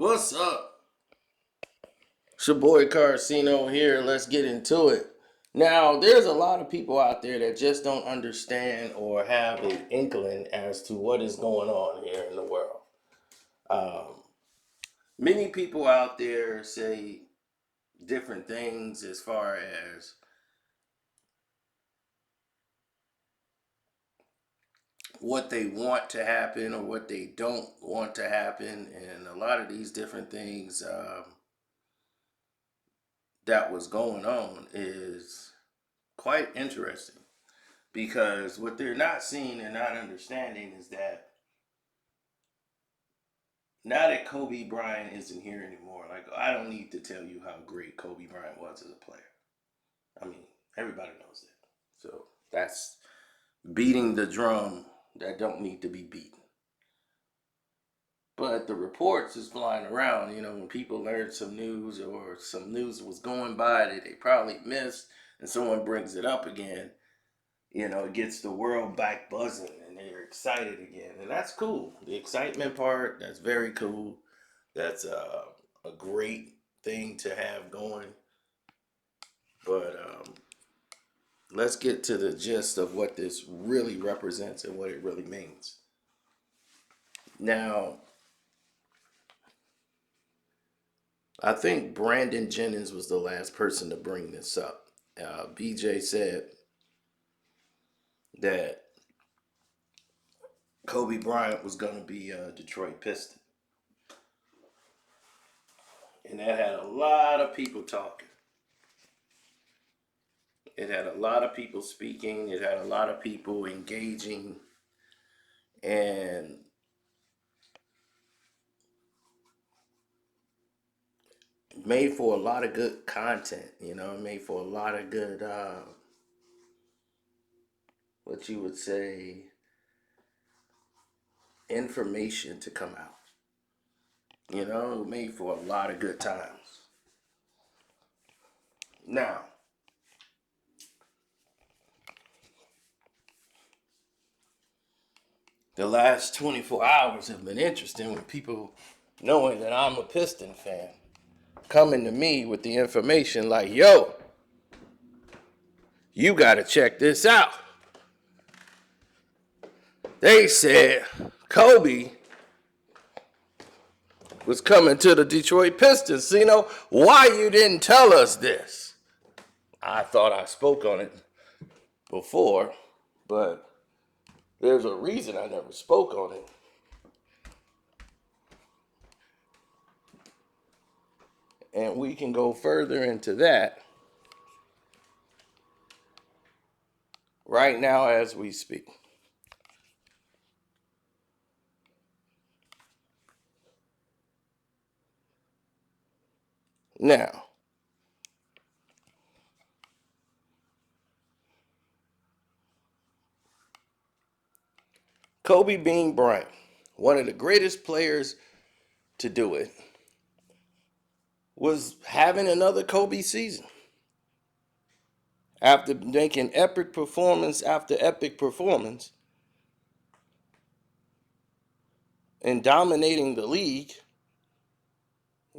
What's up? It's your boy Carcino here. Let's get into it. Now, there's a lot of people out there that just don't understand or have an inkling as to what is going on here in the world. Um, Many people out there say different things as far as what they want to happen or what they don't want to happen. And a lot of these different things that was going on is quite interesting. Because what they're not seeing and not understanding is that now that Kobe Bryant isn't here anymore, like I don't need to tell you how great Kobe Bryant was as a player. I mean, everybody knows that. So that's beating the drum that don't need to be beaten. But the reports is flying around, when people learn some news or some news was going by that they probably missed and someone brings it up again, it gets the world back buzzing and they're excited again. And that's cool. The excitement part, that's very cool. That's a great thing to have going. But let's get to the gist of what this really represents and what it really means. Now, I think Brandon Jennings was the last person to bring this up. BJ said that Kobe Bryant was going to be a Detroit Piston. And that had a lot of people talking. It had a lot of people speaking. It had a lot of people engaging. And made for a lot of good content, made for a lot of good, what you would say, information to come out. Made for a lot of good times. Now, the last 24 hours have been interesting with people knowing that I'm a Piston fan coming to me with the information like, yo, you got to check this out. They said Kobe was coming to the Detroit Pistons. So, why you didn't tell us this? I thought I spoke on it before, but there's a reason I never spoke on it. And we can go further into that right now as we speak. Now, Kobe Bean Bryant, one of the greatest players to do it, was having another Kobe season. After making epic performance after epic performance and dominating the league,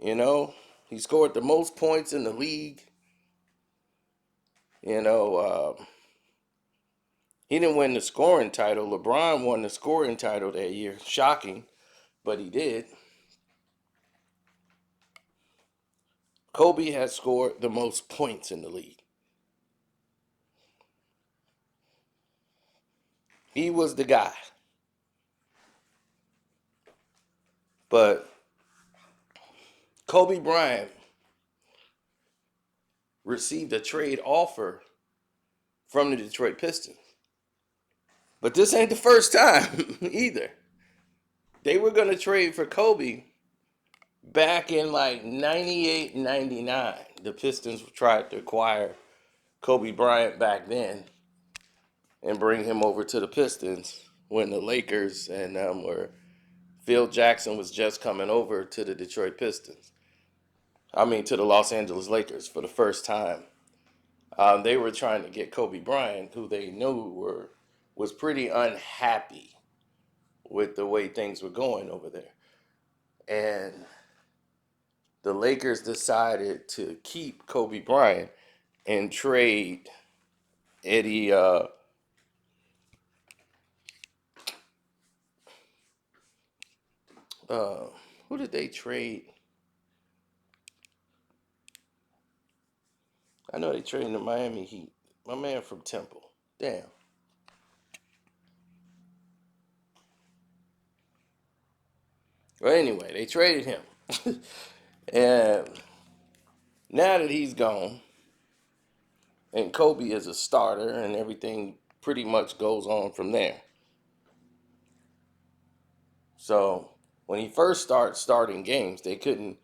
he scored the most points in the league. He didn't win the scoring title. LeBron won the scoring title that year. Shocking, but he did. Kobe has scored the most points in the league. He was the guy. But Kobe Bryant received a trade offer from the Detroit Pistons. But this ain't the first time either. They were going to trade for Kobe back in like 98, 99. The Pistons tried to acquire Kobe Bryant back then and bring him over to the Pistons when the Lakers and were Phil Jackson was just coming over to the Detroit Pistons. I mean, to the Los Angeles Lakers for the first time. They were trying to get Kobe Bryant, who they knew was pretty unhappy with the way things were going over there. And the Lakers decided to keep Kobe Bryant and trade Eddie. Uh, who did they trade? I know they traded the Miami Heat. My man from Temple. Damn. Well, anyway, they traded him. And now that he's gone, and Kobe is a starter, and everything pretty much goes on from there. So when he first started starting games, they couldn't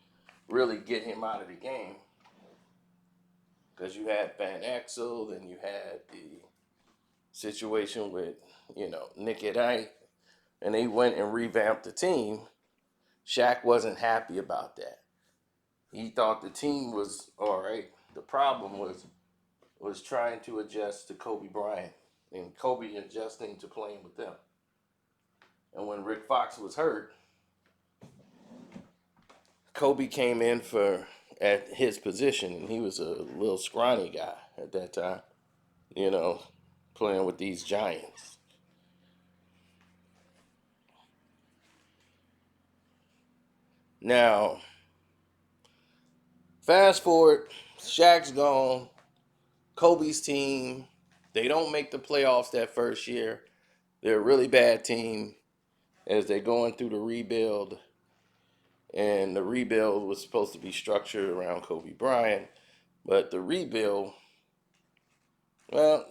really get him out of the game because you had Van Exel, and you had the situation with Nick at Night, and they went and revamped the team. Shaq wasn't happy about that. He thought the team was all right. The problem was trying to adjust to Kobe Bryant and Kobe adjusting to playing with them. And when Rick Fox was hurt, Kobe came in for at his position, and he was a little scrawny guy at that time, you know, playing with these giants. Now, fast forward, Shaq's gone, Kobe's team, they don't make the playoffs that first year. They're a really bad team as they're going through the rebuild. And the rebuild was supposed to be structured around Kobe Bryant. But the rebuild, well,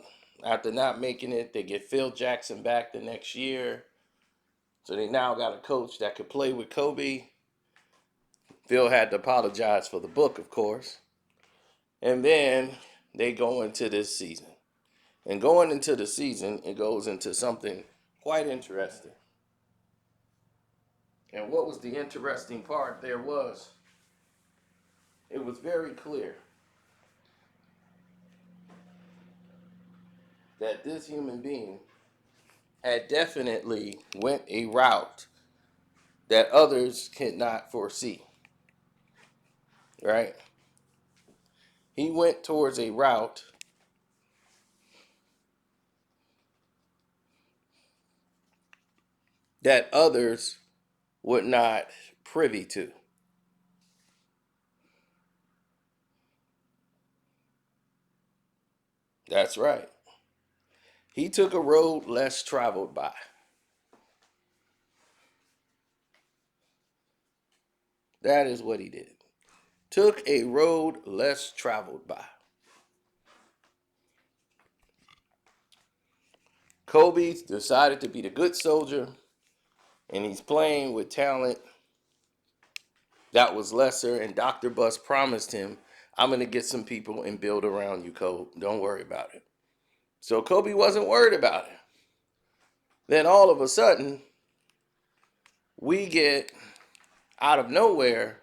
after not making it, they get Phil Jackson back the next year. So they now got a coach that could play with Kobe. Phil had to apologize for the book, of course. And then they go into this season. And going into the season, it goes into something quite interesting. And what was the interesting part there was, it was very clear that this human being had definitely went a route that others could not foresee. Right? He went towards a route that others would not privy to. That's right. He took a road less traveled by. That is what he did. Took a road less traveled by. Kobe decided to be the good soldier, and he's playing with talent that was lesser, and Dr. Buss promised him, I'm going to get some people and build around you, Kobe. Don't worry about it. So Kobe wasn't worried about it. Then all of a sudden, we get out of nowhere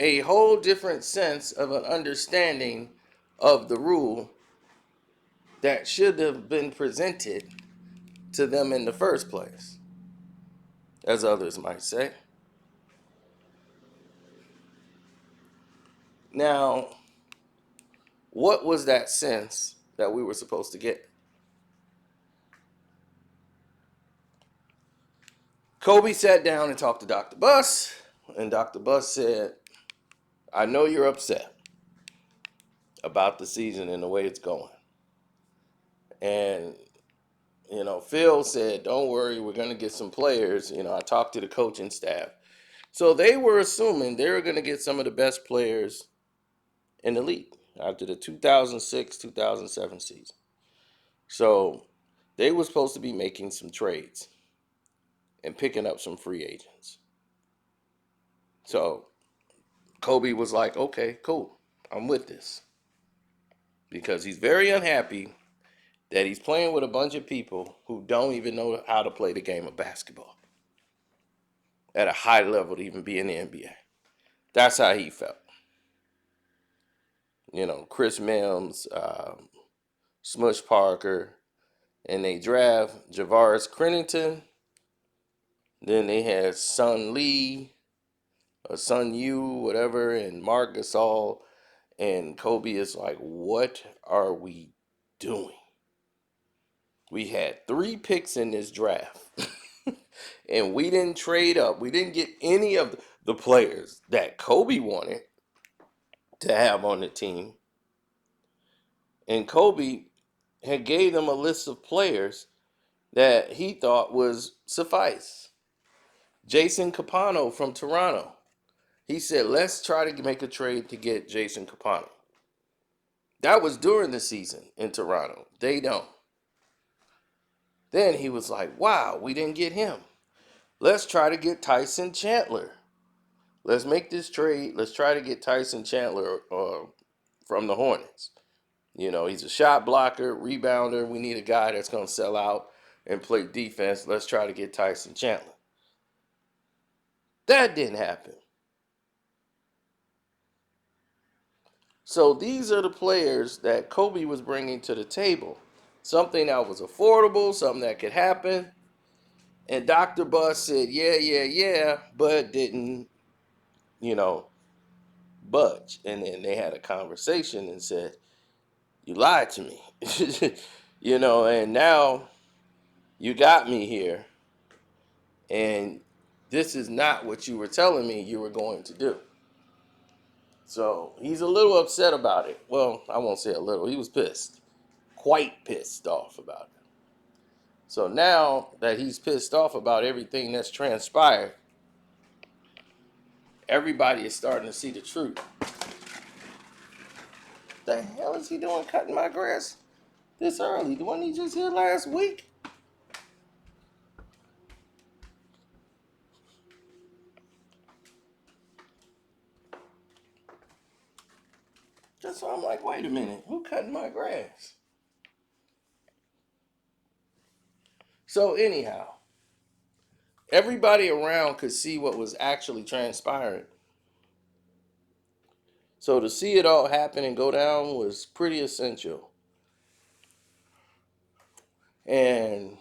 a whole different sense of an understanding of the rule that should have been presented to them in the first place, as others might say. Now, what was that sense that we were supposed to get? Kobe sat down and talked to Dr. Buss, and Dr. Buss said, I know you're upset about the season and the way it's going. And, Phil said, don't worry, we're going to get some players. I talked to the coaching staff. So they were assuming they were going to get some of the best players in the league after the 2006-2007 season. So they were supposed to be making some trades and picking up some free agents. So Kobe was like, okay, cool, I'm with this. Because he's very unhappy that he's playing with a bunch of people who don't even know how to play the game of basketball at a high level to even be in the NBA. That's how he felt. Chris Mims, Smush Parker, and they draft Javaris Crennington. Then they had Sun Lee, Sun Yu, whatever, and Marc Gasol, and Kobe is like, what are we doing? We had 3 picks in this draft, and we didn't trade up. We didn't get any of the players that Kobe wanted to have on the team. And Kobe had gave them a list of players that he thought was suffice. Jason Capano from Toronto. He said, let's try to make a trade to get Jason Capano. That was during the season in Toronto. They don't. Then he was like, wow, we didn't get him. Let's try to get Tyson Chandler. Let's make this trade. Let's try to get Tyson Chandler from the Hornets. You know, he's a shot blocker, rebounder. We need a guy that's going to sell out and play defense. Let's try to get Tyson Chandler. That didn't happen. So these are the players that Kobe was bringing to the table. Something that was affordable, something that could happen. And Dr. Buss said, yeah, but didn't, you know, budge. And then they had a conversation and said, you lied to me. And now you got me here. And this is not what you were telling me you were going to do. So he's a little upset about it. Well, I won't say a little. He was pissed. Quite pissed off about it. So now that he's pissed off about everything that's transpired, everybody is starting to see the truth. What the hell is he doing cutting my grass this early? Wasn't he just here last week? Just so I'm like, wait a minute, who cutting my grass? So anyhow, everybody around could see what was actually transpiring. So to see it all happen and go down was pretty essential. And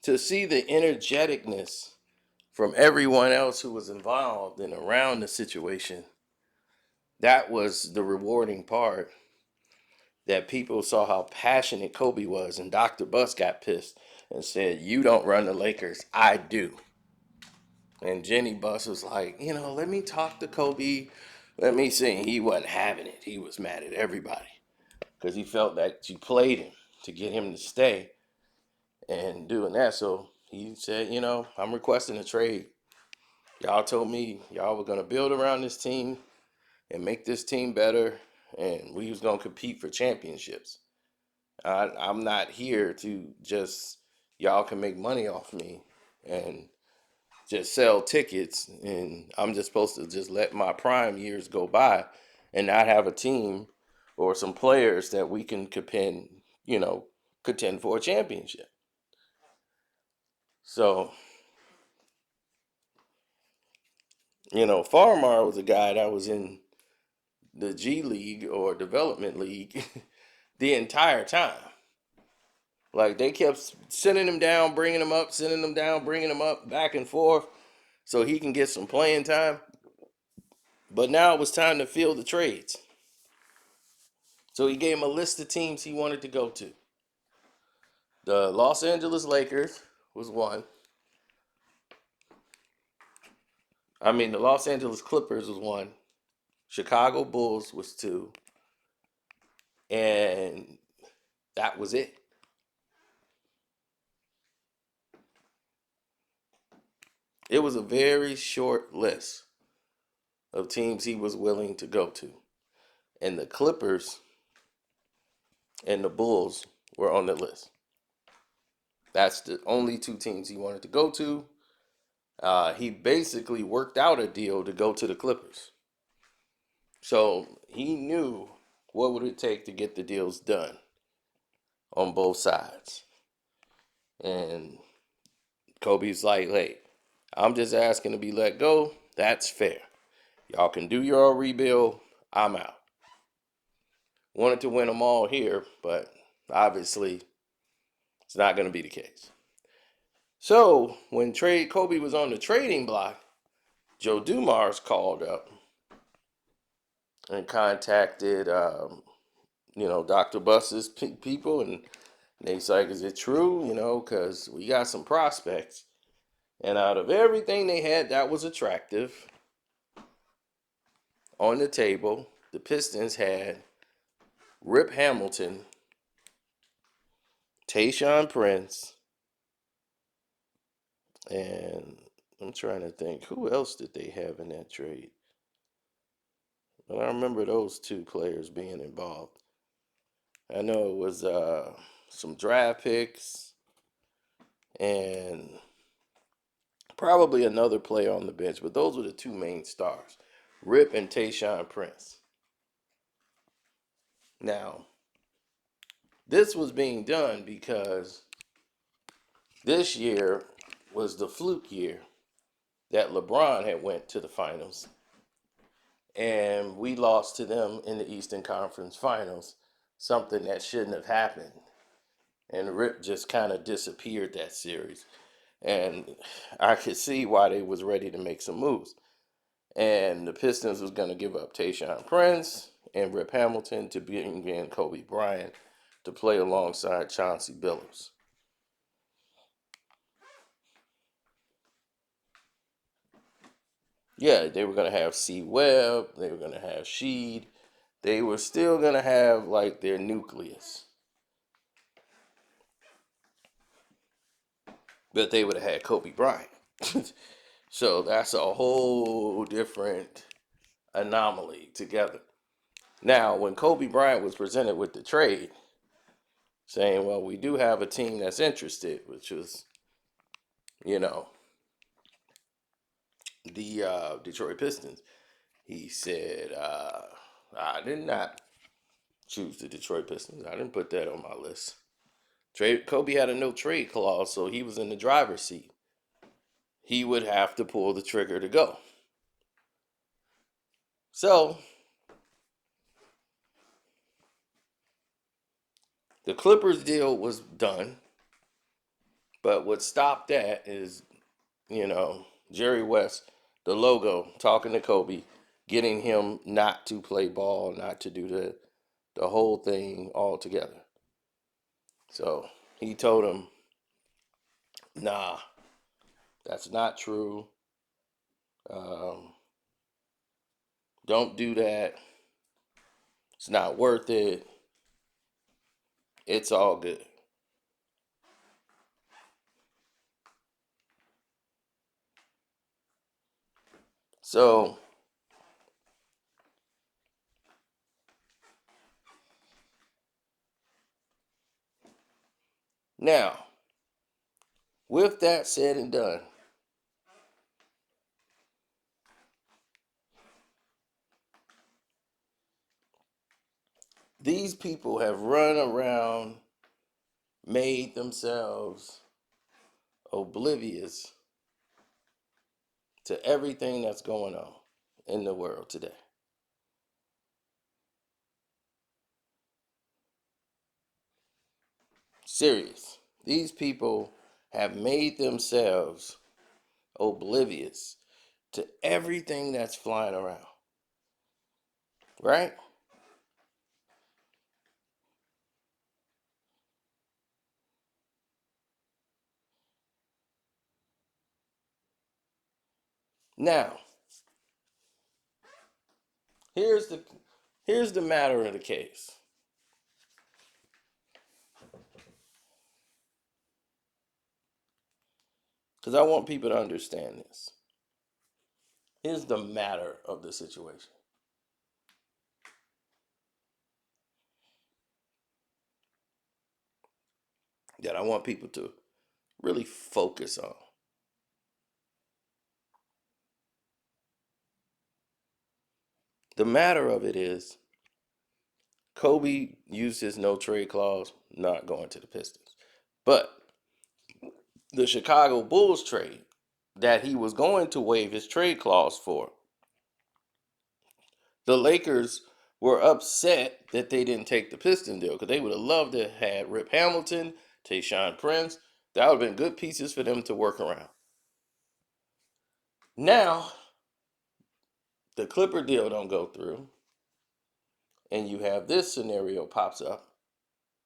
to see the energeticness from everyone else who was involved and around the situation, that was the rewarding part. That people saw how passionate Kobe was, and Dr. Buss got pissed and said, you don't run the Lakers, I do. And Jenny Buss was like, let me talk to Kobe. Let me see. He wasn't having it. He was mad at everybody because he felt that you played him to get him to stay and doing that. So he said, I'm requesting a trade. Y'all told me y'all were going to build around this team and make this team better, and we was going to compete for championships. I'm not here to just, y'all can make money off me and just sell tickets, and I'm just supposed to just let my prime years go by and not have a team or some players that we can contend for a championship. So, Farmar was a guy that was in the G League or Development League the entire time. Like, they kept sending him down, bringing him up, sending him down, bringing him up, back and forth, so he can get some playing time. But now it was time to fill the trades. So he gave him a list of teams he wanted to go to. The Los Angeles Lakers was one. The Los Angeles Clippers was one. Chicago Bulls was two. And that was it. It was a very short list of teams he was willing to go to. And the Clippers and the Bulls were on the list. That's the only 2 teams he wanted to go to. He basically worked out a deal to go to the Clippers. So he knew what would it take to get the deals done on both sides. And Kobe's like, hey, I'm just asking to be let go. That's fair. Y'all can do your rebuild. I'm out. wanted to win them all here, but obviously it's not going to be the case. So when Kobe was on the trading block, Joe Dumars called up and contacted, Dr. Buss's people, and they's like, "Is it true? Because we got some prospects." And out of everything they had that was attractive on the table, the Pistons had Rip Hamilton, Tayshaun Prince, and I'm trying to think, who else did they have in that trade? But I remember those two players being involved. I know it was some draft picks and probably another player on the bench, but those were the two main stars, Rip and Tayshaun Prince. Now, this was being done because this year was the fluke year that LeBron had went to the finals, and we lost to them in the Eastern Conference Finals, something that shouldn't have happened. And Rip just kind of disappeared that series. And I could see why they was ready to make some moves. And the Pistons was going to give up Tayshaun Prince and Rip Hamilton to bring in Kobe Bryant to play alongside Chauncey Billups. Yeah, they were going to have C. Webb. They were going to have Sheed. They were still going to have like their nucleus. But they would have had Kobe Bryant. So that's a whole different anomaly together. Now, when Kobe Bryant was presented with the trade, saying, well, we do have a team that's interested, which was, you know, the Detroit Pistons, he said, I did not choose the Detroit Pistons. I didn't put that on my list. Kobe had a no trade clause, so he was in the driver's seat. He would have to pull the trigger to go. So the Clippers deal was done, but what stopped that is, Jerry West, the logo, talking to Kobe, getting him not to play ball, not to do the whole thing all together. So he told him, nah, that's not true. Um, don't do that. It's not worth it. It's all good. So now, with that said and done, these people have run around, made themselves oblivious to everything that's going on in the world today. Serious. These people have made themselves oblivious to everything that's flying around. Right? Now, here's the matter of the case. Because I want people to understand this. Here's the matter of the situation. That I want people to really focus on. The matter of it is, Kobe used his no trade clause, not going to the Pistons. But the Chicago Bulls trade that he was going to waive his trade clause for, the Lakers were upset that they didn't take the Piston deal because they would have loved to have had Rip Hamilton, Tayshaun Prince. That would have been good pieces for them to work around. Now, the Clipper deal don't go through, and you have this scenario pops up,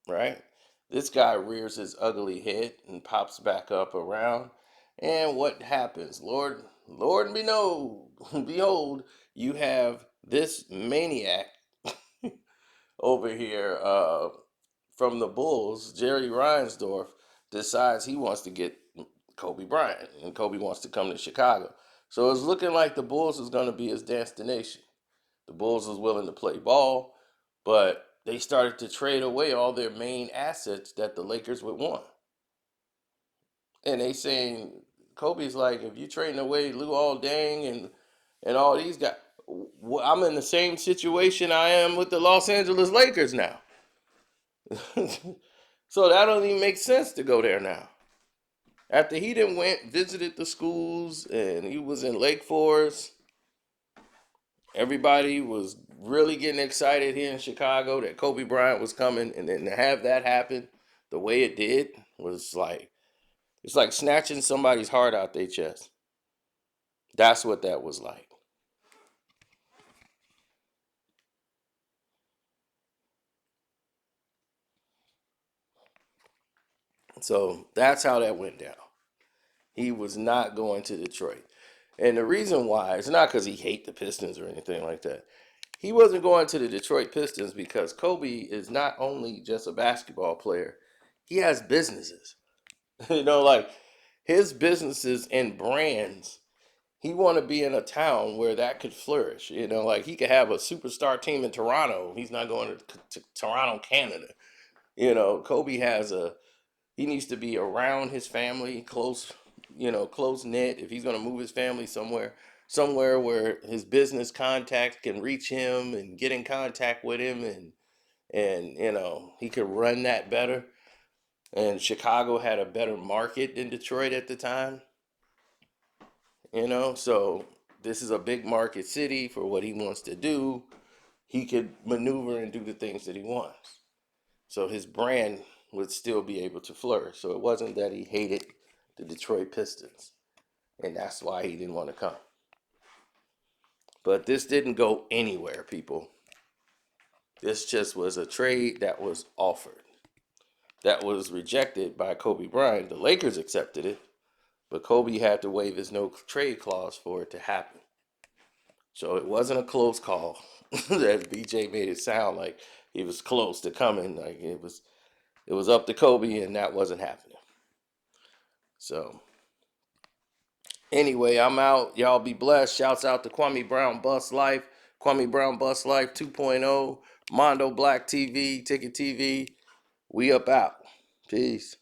right? This guy rears his ugly head and pops back up around. And what happens? Lord behold, you have this maniac over here from the Bulls, Jerry Reinsdorf, decides he wants to get Kobe Bryant, and Kobe wants to come to Chicago. So it's looking like the Bulls is going to be his destination. The Bulls is willing to play ball, but they started to trade away all their main assets that the Lakers would want. And they saying Kobe's like, if you trading away Luol Deng and all these guys, I'm in the same situation I am with the Los Angeles Lakers now. So that don't even make sense to go there now. After he done went, visited the schools, and he was in Lake Forest, everybody was really getting excited here in Chicago that Kobe Bryant was coming, and then to have that happen the way it did was like, it's like snatching somebody's heart out their chest. That's what that was like. So that's how that went down. He was not going to Detroit. And the reason why, it's not because he hate the Pistons or anything like that. He wasn't going to the Detroit Pistons because Kobe is not only just a basketball player, he has businesses. Like his businesses and brands, he want to be in a town where that could flourish. Like he could have a superstar team in Toronto. He's not going to Toronto, Canada. Kobe he needs to be around his family, close knit. If he's going to move his family somewhere where his business contacts can reach him and get in contact with him, and he could run that better. And Chicago had a better market than Detroit at the time. So this is a big market city for what he wants to do. He could maneuver and do the things that he wants. So his brand would still be able to flourish. So it wasn't that he hated the Detroit Pistons, and that's why he didn't want to come. But this didn't go anywhere, people. This just was a trade that was offered, that was rejected by Kobe Bryant. The Lakers accepted it, but Kobe had to waive his no trade clause for it to happen. So it wasn't a close call, as BJ made it sound like he was close to coming. Like it was up to Kobe, and that wasn't happening. So anyway, I'm out. Y'all be blessed. Shouts out to Kwame Brown Bus Life, Kwame Brown Bus Life 2.0, Mondo Black TV, Ticket TV. We up out. Peace.